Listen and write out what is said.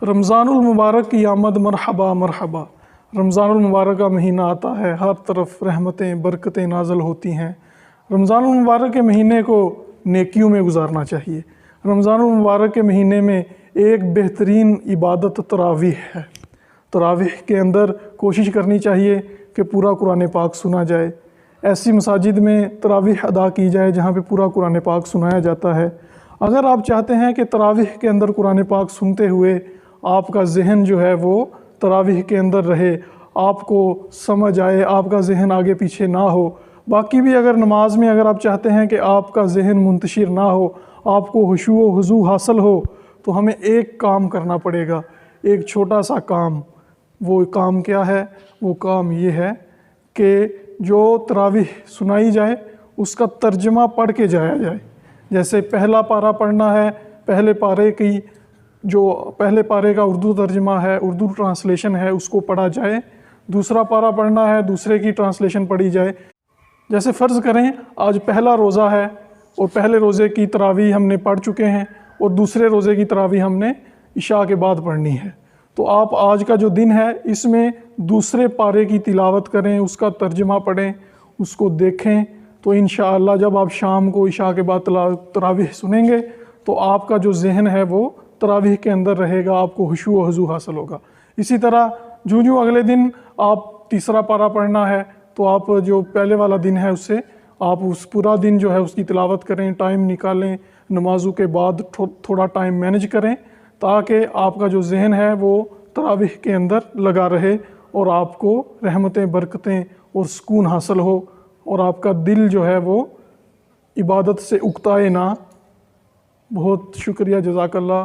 رمضان المبارک کی آمد مرحبا مرحبا۔ رمضان المبارک کا مہینہ آتا ہے، ہر طرف رحمتیں برکتیں نازل ہوتی ہیں۔ رمضان المبارک کے مہینے کو نیکیوں میں گزارنا چاہیے۔ رمضان المبارک کے مہینے میں ایک بہترین عبادت تراویح ہے۔ تراویح کے اندر کوشش کرنی چاہیے کہ پورا قرآن پاک سنا جائے۔ ایسی مساجد میں تراویح ادا کی جائے جہاں پہ پورا قرآن پاک سنایا جاتا ہے۔ اگر آپ چاہتے ہیں کہ تراویح کے اندر قرآن پاک سنتے ہوئے آپ کا ذہن جو ہے وہ تراویح کے اندر رہے، آپ کو سمجھ آئے، آپ کا ذہن آگے پیچھے نہ ہو، باقی بھی اگر نماز میں اگر آپ چاہتے ہیں کہ آپ کا ذہن منتشر نہ ہو، آپ کو خشوع و خضوع حاصل ہو، تو ہمیں ایک کام کرنا پڑے گا، ایک چھوٹا سا کام۔ وہ کام کیا ہے؟ وہ کام یہ ہے کہ جو تراویح سنائی جائے اس کا ترجمہ پڑھ کے جایا جائے۔ جیسے پہلا پارہ پڑھنا ہے، پہلے پارے کا اردو ترجمہ ہے، اردو ٹرانسلیشن ہے، اس کو پڑھا جائے۔ دوسرا پارہ پڑھنا ہے، دوسرے کی ٹرانسلیشن پڑھی جائے۔ جیسے فرض کریں آج پہلا روزہ ہے اور پہلے روزے کی تراویح ہم نے پڑھ چکے ہیں اور دوسرے روزے کی تراویح ہم نے عشاء کے بعد پڑھنی ہے، تو آپ آج کا جو دن ہے اس میں دوسرے پارے کی تلاوت کریں، اس کا ترجمہ پڑھیں، اس کو دیکھیں، تو انشاءاللہ جب آپ شام کو عشاء کے بعد تراویح سنیں گے تو آپ کا جو ذہن ہے وہ تراویح کے اندر رہے گا، آپ کو خشوع و خضوع حاصل ہوگا۔ اسی طرح جو اگلے دن آپ تیسرا پارہ پڑھنا ہے تو آپ جو پہلے والا دن ہے اس سے آپ اس پورا دن جو ہے اس کی تلاوت کریں، ٹائم نکالیں، نمازوں کے بعد تھوڑا ٹائم مینج کریں تاکہ آپ کا جو ذہن ہے وہ تراویح کے اندر لگا رہے اور آپ کو رحمتیں برکتیں اور سکون حاصل ہو اور آپ کا دل جو ہے وہ عبادت سے اکتائے نہ۔ بہت شکریہ، جزاک اللہ۔